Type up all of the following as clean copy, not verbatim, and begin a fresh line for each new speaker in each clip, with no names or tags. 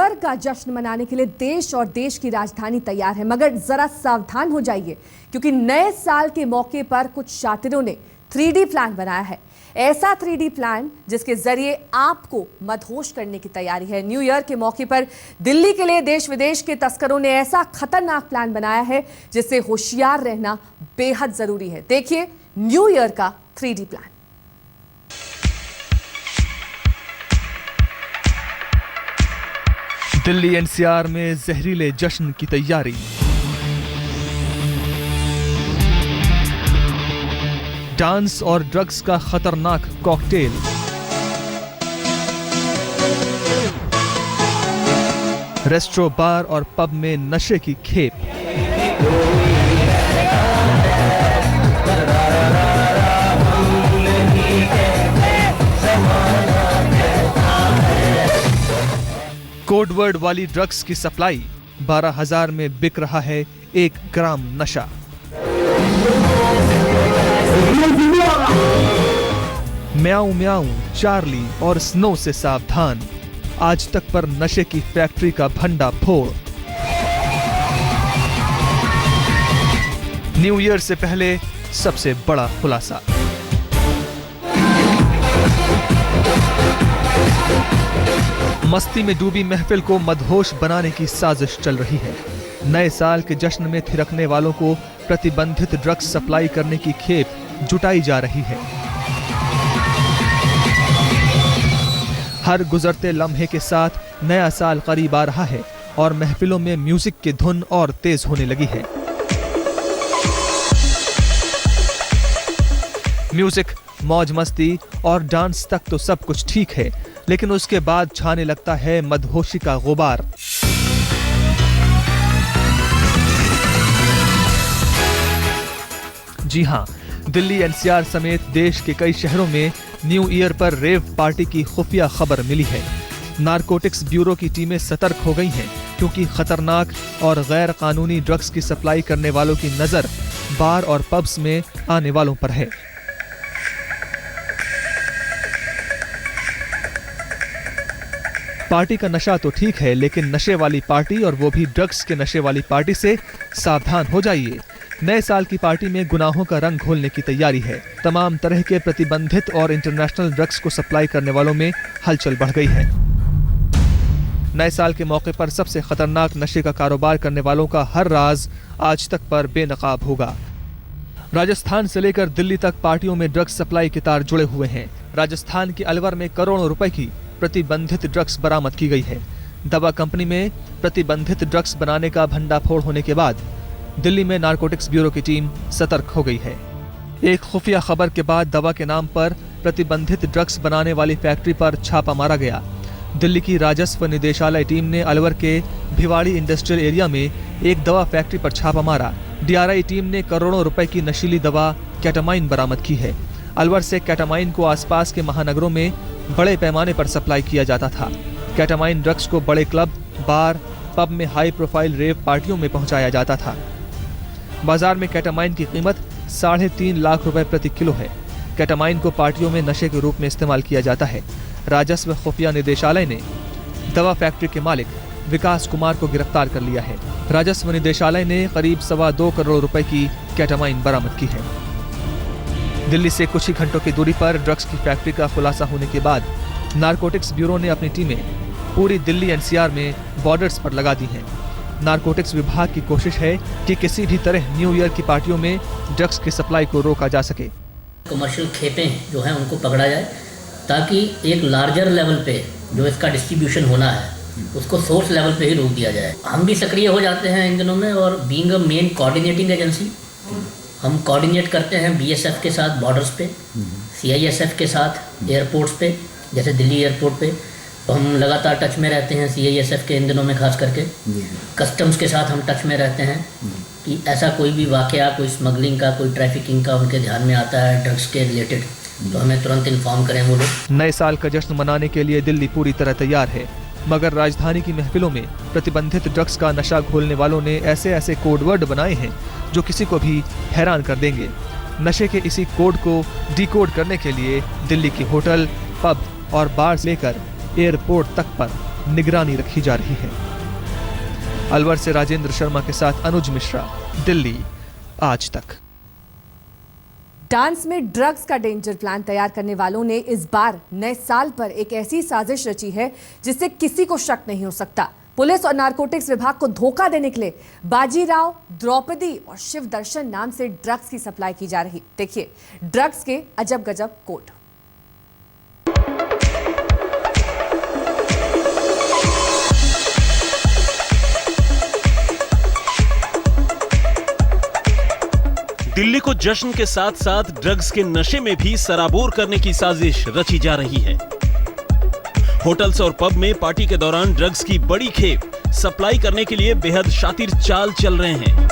Year का जश्न मनाने के लिए देश और देश की राजधानी तैयार है, मगर जरा सावधान हो जाइए क्योंकि नए साल के मौके पर कुछ शातिरों ने 3D प्लान बनाया है। ऐसा 3D प्लान जिसके जरिए आपको मदहोश करने की तैयारी है। न्यू ईयर के मौके पर दिल्ली के लिए देश विदेश के तस्करों ने ऐसा खतरनाक प्लान बनाया है जिससे होशियार रहना बेहद जरूरी है। देखिए न्यू ईयर का 3D प्लान।
दिल्ली एनसीआर में जहरीले जश्न की तैयारी। डांस और ड्रग्स का खतरनाक कॉकटेल। रेस्टोरेंट, बार और पब में नशे की खेप। कोडवर्ड वाली ड्रग्स की सप्लाई। 12,000 में बिक रहा है 1 ग्राम नशा। म्याऊ म्याऊ, चार्ली और स्नो से सावधान। आज तक पर नशे की फैक्ट्री का भंडा फोड़। न्यू ईयर से पहले सबसे बड़ा खुलासा। मस्ती में डूबी महफिल को मदहोश बनाने की साजिश चल रही है। नए साल के जश्न में थिरकने वालों को प्रतिबंधित ड्रग्स सप्लाई करने की खेप जुटाई जा रही है। हर गुजरते लम्हे के साथ नया साल करीब आ रहा है और महफिलों में म्यूजिक की धुन और तेज होने लगी है। म्यूजिक, मौज मस्ती और डांस तक तो सब कुछ ठीक है, लेकिन उसके बाद छाने लगता है मदहोशी का गुबार। जी हां, दिल्ली एनसीआर समेत देश के कई शहरों में न्यू ईयर पर रेव पार्टी की खुफिया खबर मिली है। नारकोटिक्स ब्यूरो की टीमें सतर्क हो गई हैं क्योंकि खतरनाक और गैर कानूनी ड्रग्स की सप्लाई करने वालों की नजर बार और पब्स में आने वालों पर है। पार्टी का नशा तो ठीक है, लेकिन नशे वाली पार्टी और वो भी ड्रग्स के नशे वाली पार्टी से सावधान हो जाइए। नए साल की पार्टी में गुनाहों का रंग घोलने की तैयारी है। तमाम तरह के प्रतिबंधित और इंटरनेशनल ड्रग्स को सप्लाई करने वालों में हलचल बढ़ गई है। नए साल के मौके पर सबसे खतरनाक नशे का कारोबार करने वालों का हर राज आज तक पर बेनकाब होगा। राजस्थान से लेकर दिल्ली तक पार्टियों में ड्रग्स सप्लाई के तार जुड़े हुए हैं। राजस्थान के अलवर में करोड़ों रुपए की प्रतिबंधित ड्रग्स बरामद की गई है। दवा कंपनी में प्रतिबंधित ड्रग्स बनाने का भंडाफोड़ होने के बाद दिल्ली में नारकोटिक्स ब्यूरो की टीम सतर्क हो गई है। एक खुफिया खबर के बाद दवा के नाम पर प्रतिबंधित ड्रग्स बनाने वाली फैक्ट्री पर छापा मारा गया। दिल्ली की राजस्व निदेशालय टीम ने अलवर के भिवाड़ी इंडस्ट्रियल एरिया में एक दवा फैक्ट्री पर छापा मारा। डीआरआई टीम ने करोड़ों रुपए की नशीली दवा केटामाइन बरामद की है। अलवर से केटामाइन को आसपास के महानगरों में बड़े पैमाने पर सप्लाई किया जाता था। केटामाइन ड्रग्स को बड़े क्लब, बार, पब में हाई प्रोफाइल रेव पार्टियों में पहुंचाया जाता था। बाजार में केटामाइन की कीमत 3.5 लाख रुपए प्रति किलो है। केटामाइन को पार्टियों में नशे के रूप में इस्तेमाल किया जाता है। राजस्व खुफिया निदेशालय ने दवा फैक्ट्री के मालिक विकास कुमार को गिरफ्तार कर लिया है। राजस्व निदेशालय ने करीब 2.25 करोड़ रुपए की केटामाइन बरामद की है। दिल्ली से कुछ ही घंटों की दूरी पर ड्रग्स की फैक्ट्री का खुलासा होने के बाद नारकोटिक्स ब्यूरो ने अपनी टीमें पूरी दिल्ली एनसीआर में बॉर्डर्स पर लगा दी हैं। नारकोटिक्स विभाग की कोशिश है कि किसी भी तरह न्यू ईयर की पार्टियों में ड्रग्स की सप्लाई को रोका जा सके।
कमर्शियल खेपें जो हैं उनको पकड़ा जाए ताकि एक लार्जर लेवल पे जो इसका डिस्ट्रीब्यूशन होना है उसको सोर्स लेवल पे ही रोक दिया जाए। हम भी सक्रिय हो जाते हैं इन दिनों में और being a main coordinating agency हम कोऑर्डिनेट करते हैं बीएसएफ के साथ बॉर्डर्स पे, सीआईएसएफ के साथ एयरपोर्ट्स पे, जैसे दिल्ली एयरपोर्ट पे तो हम लगातार टच में रहते हैं सीआईएसएफ के इन दिनों में खास करके। कस्टम्स के साथ हम टच में रहते हैं कि ऐसा कोई भी वाकया, कोई स्मगलिंग का, कोई ट्रैफिकिंग का उनके ध्यान में आता है ड्रग्स के रिलेटेड तो हमें तुरंत इन्फॉर्म करें वो लोग।
नए साल का जश्न मनाने के लिए दिल्ली पूरी तरह तैयार है, मगर राजधानी की महफिलों में प्रतिबंधित ड्रग्स का नशा घोलने वालों ने ऐसे ऐसे कोडवर्ड बनाए हैं जो किसी को भी हैरान कर देंगे। नशे के इसी कोड को डिकोड करने के लिए दिल्ली की होटल, पब और बार से लेकर एयरपोर्ट तक पर निगरानी रखी जा रही है। अलवर से राजेंद्र शर्मा के साथ अनुज मिश्रा, दिल्ली, आज तक।
डांस में ड्रग्स का डेंजर प्लान तैयार करने वालों ने इस बार नए साल पर एक ऐसी साजिश रची है जिससे किसी को शक नहीं हो सकता। पुलिस और नारकोटिक्स विभाग को धोखा देने के लिए बाजीराव, द्रौपदी और शिव दर्शन नाम से ड्रग्स की सप्लाई की जा रही। देखिए ड्रग्स के अजब गजब कोड।
दिल्ली को जश्न के साथ साथ ड्रग्स के नशे में भी सराबोर करने की साजिश रची जा रही है। होटल्स और पब में पार्टी के दौरान ड्रग्स की बड़ी खेप सप्लाई करने के लिए बेहद शातिर चाल चल रहे हैं।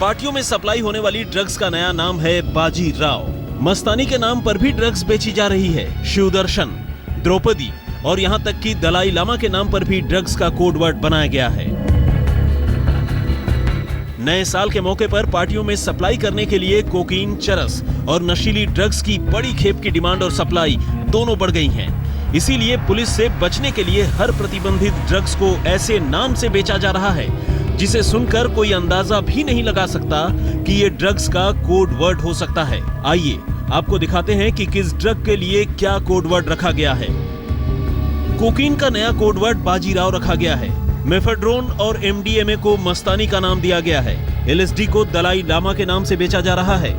पार्टियों में सप्लाई होने वाली ड्रग्स का नया नाम है बाजीराव। मस्तानी के नाम पर भी ड्रग्स बेची जा रही है। शिवदर्शन, द्रौपदी और यहां तक कि दलाई लामा के नाम पर भी ड्रग्स का कोड वर्ड बनाया गया है। नए साल के मौके पर पार्टियों में सप्लाई करने के लिए कोकीन, चरस और नशीली ड्रग्स की बड़ी खेप की डिमांड और सप्लाई दोनों बढ़ गई हैं। इसीलिए पुलिस से बचने के लिए हर प्रतिबंधित ड्रग्स को ऐसे नाम से बेचा जा रहा है जिसे सुनकर कोई अंदाजा भी नहीं लगा सकता कि ये ड्रग्स का कोड वर्ड हो सकता है। आइए आपको दिखाते हैं कि किस ड्रग के लिए क्या कोड वर्ड रखा गया है। कोकीन का नया कोड वर्ड बाजीराव रखा गया है। मेफेड्रोन और MDMA को मस्तानी का नाम दिया गया है। LSD को दलाई लामा के नाम से बेचा जा रहा है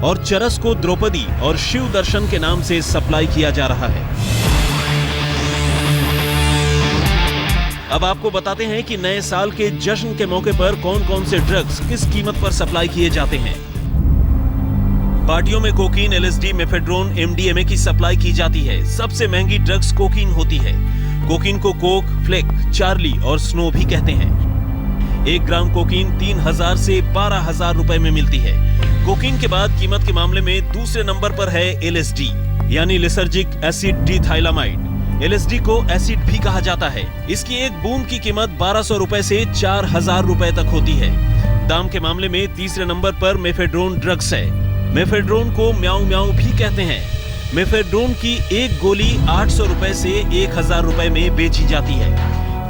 और चरस को द्रौपदी और शिव दर्शन के नाम से सप्लाई किया जा रहा है। अब आपको बताते हैं कि नए साल के जश्न के मौके पर कौन कौन से ड्रग्स किस कीमत पर सप्लाई किए जाते हैं। पार्टियों में कोकीन, LSD, मेफेड्रोन, MDMA की सप्लाई की जाती है। सबसे महंगी ड्रग्स कोकीन होती है। कोकीन को कोक, फ्लेक, चार्ली और स्नो भी कहते हैं। 1 ग्राम कोकीन 3,000 से 12,000 रुपए में मिलती है। कोकीन के बाद कीमत के मामले में दूसरे नंबर पर है LSD यानी लिसर्जिक एसिड डिथाइलामाइड। LSD को एसिड भी कहा जाता है। इसकी एक बूंद की कीमत 1200 रुपए से 4,000 रुपए तक होती है। दाम के मामले में तीसरे नंबर पर मेफेड्रोन ड्रग्स है। मेफेड्रोन को म्याऊ म्याऊ भी कहते हैं। मेफेड्रोन की एक गोली 800 रुपए से 1,000 रुपए में बेची जाती है।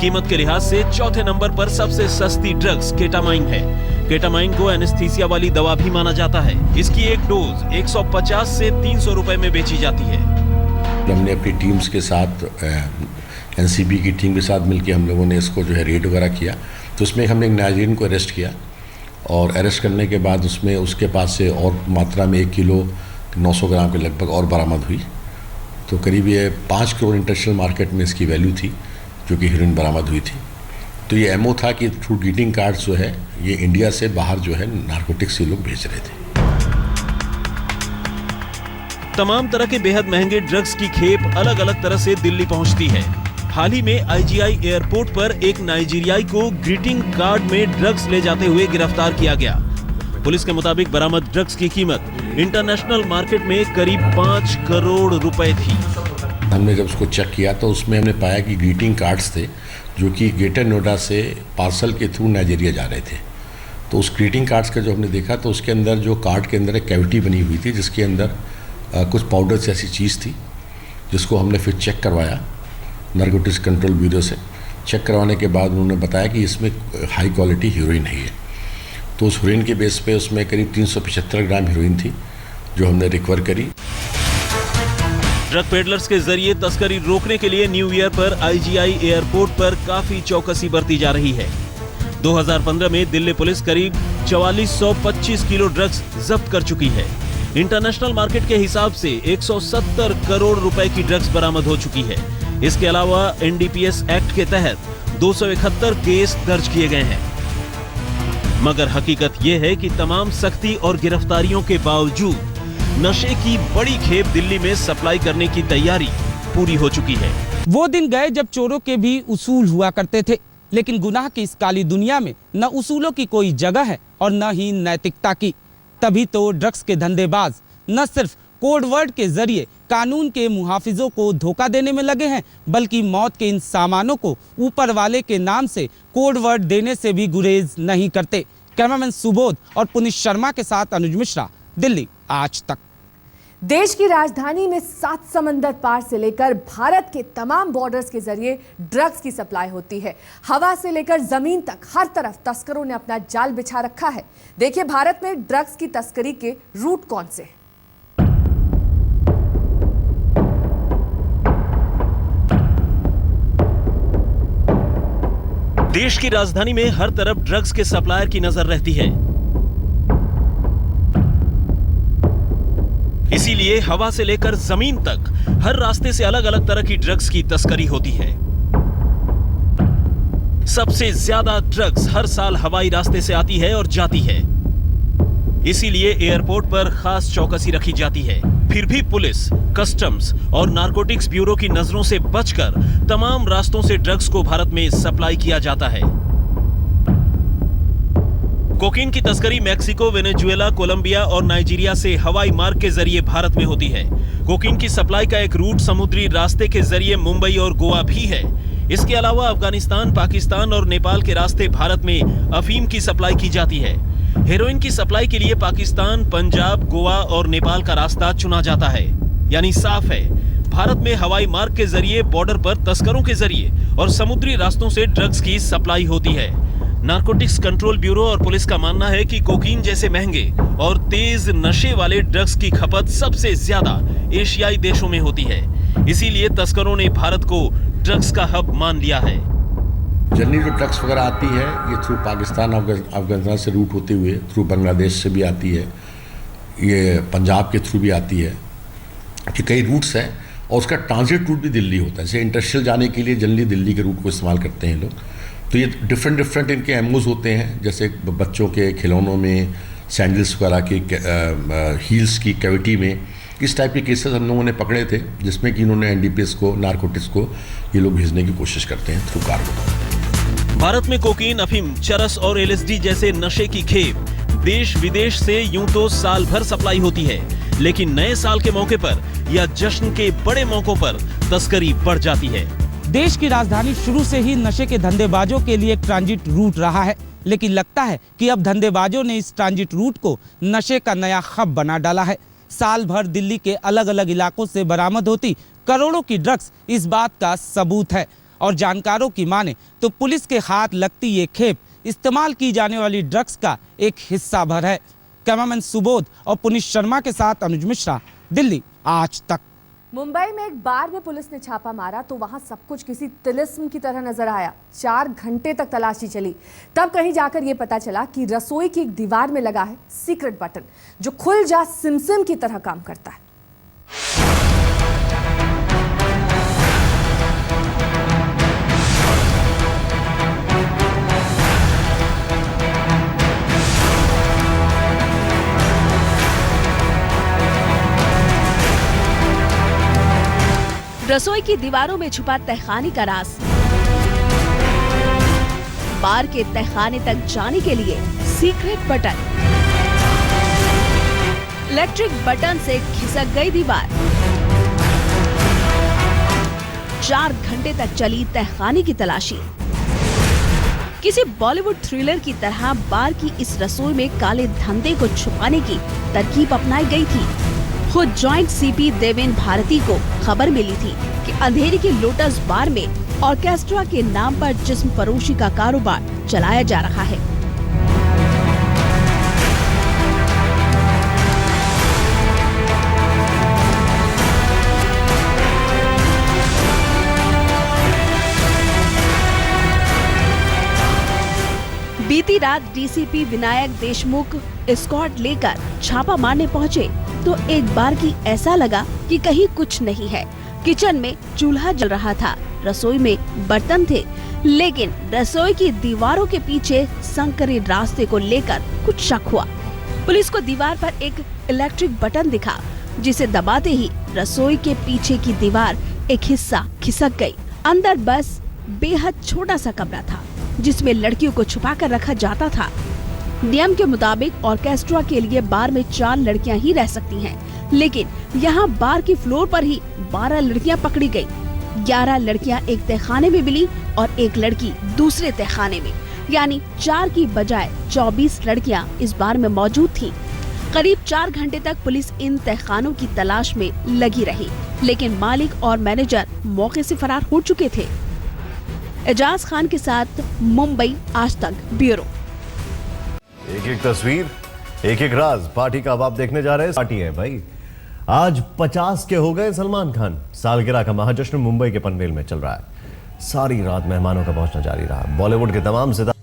कीमत के लिहाज से चौथे नंबर पर सबसे सस्ती ड्रग्स केटामाइन है। केटामाइन को एनेस्थीसिया वाली दवा भी माना जाता है। इसकी एक डोज 150 से 300 रुपए में बेची जाती है।
हमने अपनी टीम्स के साथ NCB की टीम के साथ मिलकर हम लोगों ने इसको जो है रेड वगैरह किया। तो उसमें हमने एक नाइजीरियन को अरेस्ट किया और अरेस्ट करने के बाद उसमें उसके पास से और मात्रा में 1 किलो 900 ग्राम के लगभग और बरामद हुई। तो करीब ये 5 करोड़ इंटरनेशनल मार्केट में इसकी वैल्यू थी जो कि हीरोइन बरामद हुई थी। तो ये एमओ था कि थ्रू ग्रीटिंग कार्ड्स जो है ये इंडिया से बाहर जो है नारकोटिक्स ये लोग भेज रहे थे।
तमाम तरह के बेहद महंगे ड्रग्स की खेप अलग अलग तरह से दिल्ली पहुंचती है। हाल ही में IGI एयरपोर्ट पर एक नाइजीरियाई को ग्रीटिंग कार्ड में ड्रग्स ले जाते हुए गिरफ्तार किया गया। पुलिस के मुताबिक बरामद ड्रग्स की कीमत इंटरनेशनल मार्केट में करीब 5 करोड़ रुपए थी।
हमने जब उसको चेक किया तो उसमें हमने पाया कि ग्रीटिंग कार्ड्स थे जो कि ग्रेटर नोएडा से पार्सल के थ्रू नाइजीरिया जा रहे थे। तो उस ग्रीटिंग कार्ड्स का जो हमने देखा तो उसके अंदर जो कार्ड के अंदर एक कैविटी बनी हुई थी जिसके अंदर कुछ पाउडर जैसी चीज़ थी जिसको हमने फिर चेक करवाया नारकोटिक्स कंट्रोल ब्यूरो से। चेक करवाने के बाद उन्होंने बताया कि इसमें हाई क्वालिटी हीरोइन है। तो उस हीरोइन के बेस पे उसमें करीब 375 ग्राम हीरोइन थी जो हमने रिकवर करी।
ड्रग पेडलर्स के जरिए तस्करी रोकने के लिए न्यू ईयर पर IGI एयरपोर्ट पर काफी चौकसी बरती जा रही है। 2015 में दिल्ली पुलिस करीब 4425 किलो ड्रग्स जब्त कर चुकी है। इंटरनेशनल मार्केट के हिसाब से 170 करोड़ रुपए की ड्रग्स बरामद हो चुकी है। इसके अलावा NDPS एक्ट के तहत 271 केस दर्ज किए गए हैं। मगर हकीकत यह है कि तमाम सख्ती और गिरफ्तारियों के बावजूद नशे की बड़ी खेप दिल्ली में सप्लाई करने की तैयारी पूरी हो चुकी है।
वो दिन गए जब चोरों के भी उसूल हुआ करते थे, लेकिन गुनाह की इस काली दुनिया में न उसूलों की कोई जगह है और न ही नैतिकता की। तभी तो ड्रग्स के धंधेबाज न सिर्फ कोड वर्ड के जरिए कानून के मुहाफिजों को धोखा देने में लगे हैं, बल्कि मौत के इन सामानों को ऊपर वाले के नाम से कोड वर्ड देने से भी गुरेज नहीं करते। कैमरामैन सुबोध और पुनीत शर्मा के साथ अनुज मिश्रा, दिल्ली आज तक।
देश की राजधानी में 7 समंदर पार से लेकर भारत के तमाम बॉर्डर्स के जरिए ड्रग्स की सप्लाई होती है। हवा से लेकर जमीन तक हर तरफ तस्करों ने अपना जाल बिछा रखा है। देखिए भारत में ड्रग्स की तस्करी के रूट कौन से हैं।
देश की राजधानी में हर तरफ ड्रग्स के सप्लायर की नजर रहती है, इसीलिए हवा से लेकर जमीन तक हर रास्ते से अलग अलग तरह की ड्रग्स की तस्करी होती है। सबसे ज्यादा ड्रग्स हर साल हवाई रास्ते से आती है और जाती है, इसीलिए एयरपोर्ट पर खास चौकसी रखी जाती है। फिर भी पुलिस, कस्टम्स और नारकोटिक्स ब्यूरो की नजरों से बचकर तमाम रास्तों से ड्रग्स को भारत में सप्लाई किया जाता है। कोकीन की तस्करी मैक्सिको, वेनेजुएला, कोलंबिया और नाइजीरिया से हवाई मार्ग के जरिए भारत में होती है। कोकीन की सप्लाई का एक रूट समुद्री रास्ते के जरिए मुंबई और गोवा भी है। इसके अलावा अफगानिस्तान, पाकिस्तान और नेपाल के रास्ते भारत में अफीम की सप्लाई की जाती है। हेरोइन की सप्लाई के लिए पाकिस्तान, पंजाब, गोवा और नेपाल का रास्ता चुना जाता है। यानी साफ है, भारत में हवाई मार्ग के जरिए, बॉर्डर पर तस्करों के जरिए और समुद्री रास्तों से ड्रग्स की सप्लाई होती है। नारकोटिक्स कंट्रोल ब्यूरो और पुलिस का मानना है कि कोकीन जैसे महंगे और तेज नशे वाले ड्रग्स की खपत सबसे ज्यादा एशियाई देशों में होती है, इसीलिए तस्करों ने भारत को ड्रग्स का हब मान लिया है।
जनरली जो ड्रग्स वगैरह आती है ये थ्रू पाकिस्तान, अफगानिस्तान से रूट होते हुए थ्रू बांग्लादेश से भी आती है, ये पंजाब के थ्रू भी आती है कि कई रूट्स हैं और उसका ट्रांजिट रूट भी दिल्ली होता है। जैसे इंटरनेशनल जाने के लिए जनरली दिल्ली के रूट को इस्तेमाल करते हैं लोग। तो ये डिफरेंट इनके एमओज होते हैं, जैसे बच्चों के खिलौनों में, सैंडल्स वगैरह की, हील्स की कैविटी में, इस टाइप के केसेस हम लोगों ने पकड़े थे, जिसमें कि इन्होंने एनडीपीएस को, नारकोटिक्स को ये लोग भेजने की कोशिश करते हैं थ्रू कार्गो।
भारत में कोकीन, अफीम, चरस और एलएसडी जैसे नशे की खेप देश विदेश से यूं तो साल भर सप्लाई होती है, लेकिन नए साल के मौके पर या जश्न के बड़े मौकों पर तस्करी बढ़ जाती है।
देश की राजधानी शुरू से ही नशे के धंधेबाजों के लिए एक ट्रांजिट रूट रहा है, लेकिन लगता है कि अब धंधेबाजों ने इस ट्रांजिट रूट को नशे का नया हब बना डाला है। साल भर दिल्ली के अलग अलग इलाकों से बरामद होती करोड़ों की ड्रग्स इस बात का सबूत है। और जानकारों की माने तो पुलिस के हाथ लगती ये खेप इस्तेमाल की जाने वाली ड्रग्स का एक हिस्सा भर है। कैमरामैन सुबोध और पुनीत शर्मा के साथ अनुज मिश्रा, दिल्ली आज तक।
मुंबई में एक बार में पुलिस ने छापा मारा तो वहां सब कुछ किसी तिलिस्म की तरह नजर आया। 4 घंटे तक तलाशी चली, तब कहीं जाकर यह पता चला कि रसोई की एक दीवार में लगा है सीक्रेट बटन, जो खुल जा सिमसिम की तरह काम करता है।
रसोई की दीवारों में छुपा तहखाने का राज। बार के तहखाने तक जाने के लिए सीक्रेट बटन। इलेक्ट्रिक बटन से खिसक गई दीवार। 4 घंटे तक चली तहखाने की तलाशी। किसी बॉलीवुड थ्रिलर की तरह बार की इस रसोई में काले धंधे को छुपाने की तरकीब अपनाई गई थी। खुद जॉइंट सीपी देवेन भारती को खबर मिली थी कि अंधेरी के लोटस बार में ऑर्केस्ट्रा के नाम पर जिस्म फरोशी का कारोबार चलाया जा रहा है। बीती रात डीसीपी विनायक देशमुख स्क्वाड लेकर छापा मारने पहुंचे तो एक बार की ऐसा लगा कि कहीं कुछ नहीं है। किचन में चूल्हा जल रहा था, रसोई में बर्तन थे, लेकिन रसोई की दीवारों के पीछे संकरे रास्ते को लेकर कुछ शक हुआ। पुलिस को दीवार पर एक इलेक्ट्रिक बटन दिखा, जिसे दबाते ही रसोई के पीछे की दीवार एक हिस्सा खिसक गई। अंदर बस बेहद छोटा सा कमरा था, जिसमें लड़कियों को छुपा कर रखा जाता था। नियम के मुताबिक ऑर्केस्ट्रा के लिए बार में 4 लड़कियां ही रह सकती हैं, लेकिन यहाँ बार की फ्लोर पर ही 12 लड़कियां पकड़ी गई। 11 लड़कियां एक तहखाने में मिली और एक लड़की दूसरे तहखाने में, यानी 4 की बजाय 24 लड़कियां इस बार में मौजूद थीं। करीब 4 घंटे तक पुलिस इन तहखानों की तलाश में लगी रही, लेकिन मालिक और मैनेजर मौके से फरार हो चुके थे। एजाज खान के साथ मुंबई आज तक ब्यूरो।
एक एक तस्वीर, एक एक राज। पार्टी का अब आप देखने जा रहे हैं। पार्टी है भाई, आज 50 के हो गए सलमान खान। सालगिरह का महाजश्न मुंबई के पनवेल में चल रहा है। सारी रात मेहमानों का पहुंचना जारी रहा। बॉलीवुड के तमाम सितारे